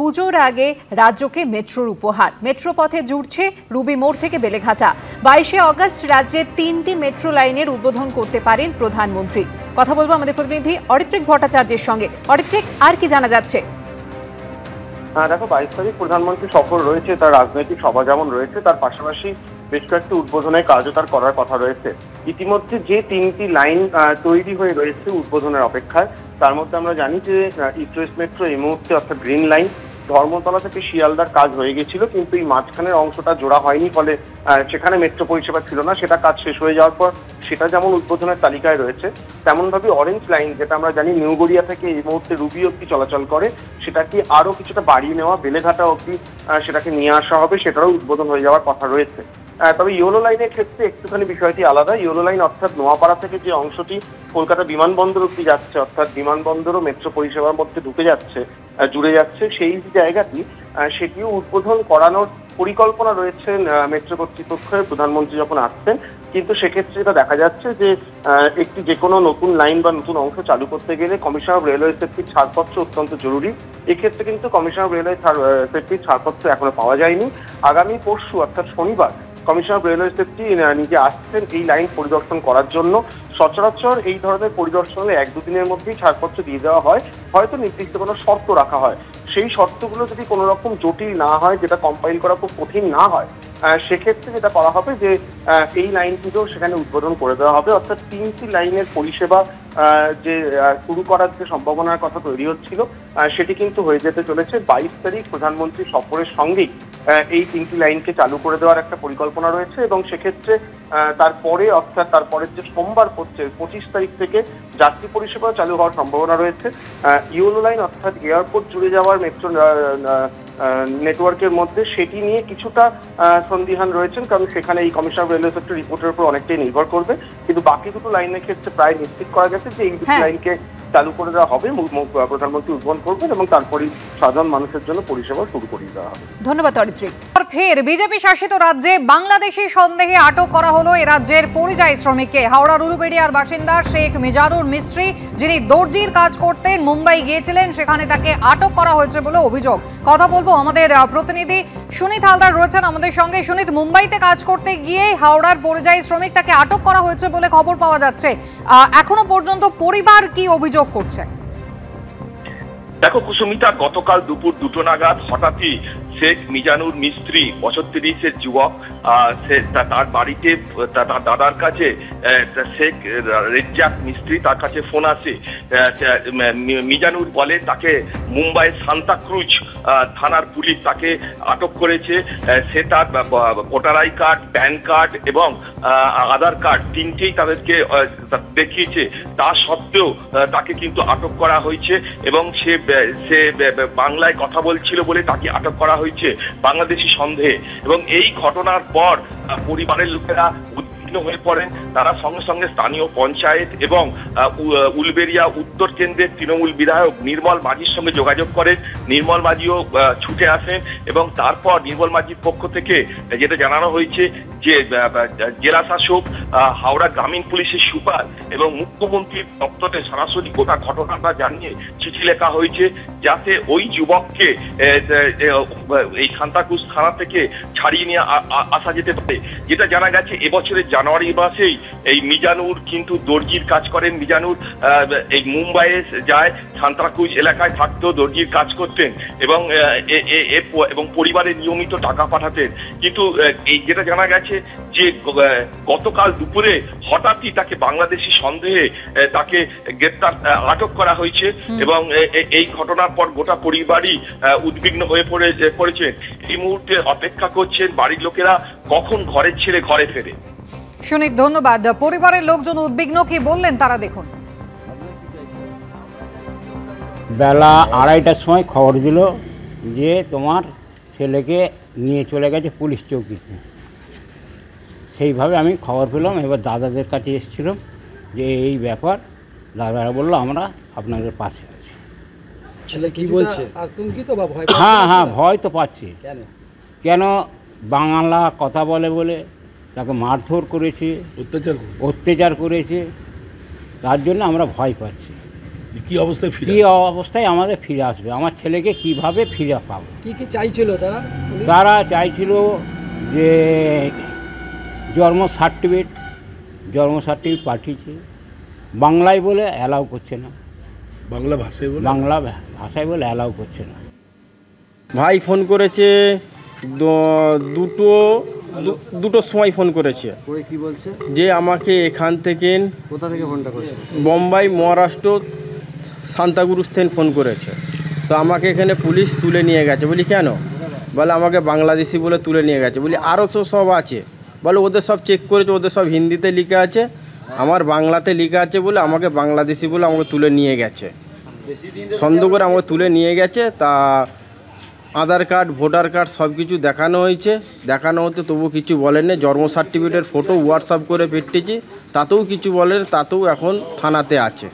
পুজোর আগে রাজ্যকে মেট্রোর উপহার। মেট্রো পথে জুড়ছে রুবি মোড় থেকে বেলেঘাটা। 22শে অগস্ট রাজ্যে 3টি মেট্রো লাইনের উদ্বোধন করতে পারেন প্রধানমন্ত্রী। কথা বলবো আমাদের প্রতিনিধি অরিত্রিক ভট্টাচার্যের সঙ্গে। অরিত্রিক, আর কি জানা যাচ্ছে? দেখো, 22 তারিখ প্রধানমন্ত্রী সফর রয়েছে, তার রাজনৈতিক সভা যেমন রয়েছে, তার পাশাপাশি বেশ কয়েকটি উদ্বোধনের কাজও তার করার কথা রয়েছে। ইতিমধ্যে যে 3টি লাইন তৈরি হয়ে রয়েছে উদ্বোধনের অপেক্ষায়, তার মধ্যে আমরা জানি যে ইস্ট ওয়েস্ট মেট্রো এই মুহূর্তে অর্থাৎ গ্রিন লাইন ধর্মতলা থেকে শিয়ালদার কাজ হয়ে গেছিল, কিন্তু এই মাঝখানের অংশটা জোড়া হয়নি, ফলে সেখানে মেট্রো পরিষেবা ছিল না। সেটা কাজ শেষ হয়ে যাওয়ার পর সেটা যেমন উদ্বোধনের তালিকায় রয়েছে, তেমনভাবে অরেঞ্জ লাইন, যেটা আমরা জানি নিউ গড়িয়া থেকে এই মুহূর্তে রুবি অব্দি চলাচল করে, সেটাকে আরো কিছুটা বাড়িয়ে নেওয়া, বেলেঘাটা অব্দি সেটাকে নিয়ে আসা হবে, সেটারও উদ্বোধন হয়ে যাওয়ার কথা রয়েছে। তবে ইয়েলো লাইনের ক্ষেত্রে একটুখানি বিষয়টি আলাদা। ইয়েলো লাইন অর্থাৎ নোয়াপাড়া থেকে যে অংশটি কলকাতা বিমানবন্দর অব্দি যাচ্ছে, অর্থাৎ বিমানবন্দরও মেট্রো পরিষেবার মধ্যে ঢুকে যাচ্ছে, জুড়ে যাচ্ছে, সেই জায়গাটি সেটিও উদ্বোধন করানোর পরিকল্পনা রয়েছে মেট্রো কর্তৃপক্ষের, প্রধানমন্ত্রী যখন আসছেন। কিন্তু সেক্ষেত্রে এটা দেখা যাচ্ছে যে একটি যে কোনো নতুন লাইন বা নতুন অংশ চালু করতে গেলে কমিশনার অফ রেলওয়ে সেফটির ছাড়পত্র অত্যন্ত জরুরি। এক্ষেত্রে কিন্তু কমিশনার অফ রেলওয়ে সেফটির ছাড়পত্র এখনো পাওয়া যায়নি। আগামী পরশু অর্থাৎ শনিবার কমিশনার অফ রেলওয়ে সেফটি নিজে আসছেন এই লাইন পরিদর্শন করার জন্য। সচরাচর এই ধরনের পরিদর্শন হলে 1-2 দিনের মধ্যেই ছাড়পত্র দিয়ে দেওয়া হয়, হয়তো নির্দিষ্ট কোনো শর্ত রাখা হয়। সেই শর্তগুলো যদি কোনো রকম জটিল না হয়, যেটা কম্পাইল করা খুব কঠিন না হয়, সেক্ষেত্রে যেটা করা হবে যে এই লাইনটিকেও সেখানে উদ্বোধন করে দেওয়া হবে। অর্থাৎ 3টি লাইনের পরিষেবা যে শুরু করার যে সম্ভাবনার কথা তৈরি হচ্ছিল, সেটি কিন্তু হয়ে যেতে চলেছে। 22 তারিখ প্রধানমন্ত্রী সফরের সঙ্গেই এই 3টি লাইনকে চালু করে দেওয়ার একটা পরিকল্পনা রয়েছে, এবং সেক্ষেত্রে তারপরে অর্থাৎ তারপরের যে সোমবার পড়ছে 25 তারিখ থেকে যাত্রী পরিষেবা চালু হওয়ার সম্ভাবনা রয়েছে। ইয়েলো লাইন অর্থাৎ এয়ারপোর্ট জুড়ে যাওয়ার মেট্রো নেটওয়ার্কের মধ্যে সেটি নিয়ে কিছুটা সন্দিহান রয়েছেন, কারণ সেখানে এই কমিশনার অফ রেলওয়ে সেক্টর রিপোর্টের উপর অনেকটাই নির্ভর করবে। কিন্তু বাকি দুটো লাইনের ক্ষেত্রে প্রায় নিশ্চিত করা গেছে যে এই দুটো লাইনকে চালু করে দেওয়া হবে, প্রধানমন্ত্রী উদ্বোধন করবেন এবং তারপরেই সাধারণ মানুষের জন্য পরিষেবা শুরু করিয়ে দেওয়া হবে। ধন্যবাদ অরিত্রিক। ফের বিজেপি শাসিত রাজ্যে বাংলাদেশি সন্দেহে আটক করা হলো এ রাজ্যের পরিযায়ী শ্রমিককে। হাওড়ার উলুবেড়িয়ার বাসিন্দা শেখ মিজানুর মিস্ত্রি, যিনি দর্জির কাজ করতেন, মুম্বাই গিয়েছিলেন, সেখানে তাকে আটক করা হয়েছে বলে অভিযোগ। কথা বলবো আমাদের প্রতিনিধি সুনীত হালদার রয়েছেন আমাদের সঙ্গে। সুনীত, মুম্বাইতে কাজ করতে গিয়ে হাওড়ার পরিযায়ী শ্রমিক, তাকে আটক করা হয়েছে বলে খবর পাওয়া যাচ্ছে। এখনো পর্যন্ত পরিবার কি অভিযোগ করছে? দেখো কুসুমিতা, গতকাল দুপুর 2টো নাগাদ হঠাৎই শেখ মিজানুর মিস্ত্রি, 35-এর যুবক, তার বাড়িতে তার দাদার কাছে শেখ রেজ্জাক মিস্ত্রি, তার কাছে ফোন আসে। মিজানুর বলে তাকে মুম্বাই সান্তাক্রুজ থানার পুলিশ তাকে আটক করেছে। সে তার voter I card, pan card এবং আধার কার্ড 3টেই তাদেরকে দেখিয়েছে। তা সত্ত্বেও তাকে কিন্তু আটক করা হয়েছে, এবং সে বাংলায় কথা বলছিল বলে তাকে আটক করা হয়েছে বাংলাদেশি সন্দেহে। এবং এই ঘটনার পর পরিবারের লোকেরা হয়ে পড়েন। তারা সঙ্গে সঙ্গে স্থানীয় পঞ্চায়েত এবং উলবেড়িয়া উত্তর কেন্দ্রের তৃণমূল বিধায়ক নির্মল মাঝির সঙ্গে যোগাযোগ করেন। নির্মল মাঝিও ছুটে আসেন, এবং তারপর নির্মল মাঝির পক্ষ থেকে যেটা জানানো হয়েছে যে জেলা শাসক, হাওড়া গ্রামীণ পুলিশের সুপার এবং মুখ্যমন্ত্রীর দপ্তরে সরাসরি গোটা ঘটনাটা জানিয়ে চিঠি লেখা হয়েছে, যাতে ওই যুবককে এই সান্তাক্রুজ থানা থেকে ছাড়িয়ে নিয়ে আসা যেতে পারে। যেটা জানা গেছে এবছরের জানুয়ারি মাসেই এই মিজানুর কিন্তু দর্জির কাজ করেন। মিজানুর এই মুম্বাইয়ে যায়, সান্তাক্রুজ এলাকায় থাকতেও দর্জির কাজ করতেন, এবং পরিবারে নিয়মিত টাকা পাঠাতেন। কিন্তু এই যেটা জানা গেছে যে গতকাল দুপুরে হঠাৎই তাকে বাংলাদেশি সন্দেহে তাকে গ্রেপ্তার, আটক করা হয়েছে, এবং এই ঘটনার পর গোটা পরিবারই উদ্বিগ্ন হয়ে পড়েছেন। এই মুহূর্তে অপেক্ষা করছেন বাড়ির লোকেরা কখন ঘরের ছেড়ে ঘরে ফেরে। সুনীত, ধন্যবাদ। পরিবারের লোকজন উদ্বিগ্ন, কি বললেন তারা দেখুন। বেলা 2:30টার সময় খবর দিল যে তোমার ছেলেকে নিয়ে চলে গেছে পুলিশ চৌকিতে। সেইভাবে আমি খবর পেলাম। এবার দাদাদের কাছে এসেছিলাম যে এই ব্যাপার। দাদারা বললো আমরা আপনাদের পাশে আছি। ছেলে কি বলছে? আতঙ্কিত বা ভয়? হ্যাঁ, ভয় তো পাচ্ছি। কেন বাংলা কথা বলে বলে তাকে মারধর করেছে, অত্যাচার করেছে, তার জন্য আমরা ভয় পাচ্ছি। কি অবস্থায় ফিরে কী অবস্থায় আমাদের ফিরে আসবে, আমার ছেলেকে কিভাবে ফিরে পাবো। কি কি চাইছিল তারা? তারা চাইছিল যে জন্ম সার্টিফিকেট পাঠিয়েছে, বাংলায় বলে অ্যালাউ করছে না, বাংলা ভাষায় বলে বাংলা ভাষায় বলে অ্যালাউ করছে না। ভাই ফোন করেছে দুটোর সময় ফোন করেছে। করে কি বলছে? যে আমাকে এখান থেকে কোথা থেকে ফোনটা করছে? বোম্বাই মহারাষ্ট্র সান্তাগুরুস থেকে ফোন করেছে। তো আমাকে এখানে পুলিশ তুলে নিয়ে গেছে। বলি কেন? বলে আমাকে বাংলাদেশি বলে তুলে নিয়ে গেছে। বলি আরও তো সব আছে। বলে ওদের সব চেক করেছে, ওদের সব হিন্দিতে লেখা আছে, আমার বাংলাতে লেখা আছে বলে আমাকে বাংলাদেশি বলে আমাকে তুলে নিয়ে গেছে। সন্দেহ করে আমাকে তুলে নিয়ে গেছে। তা আধার কার্ড, ভোটার কার্ড সব কিছু দেখানো হয়েছে। দেখানো হতে তবু কিছু বলেনি। জন্ম সার্টিফিকেটের ফটো হোয়াটসঅ্যাপ করে পেটিয়েছি, তাতেও কিছু বলেন, তাতেও এখন থানাতে আছে।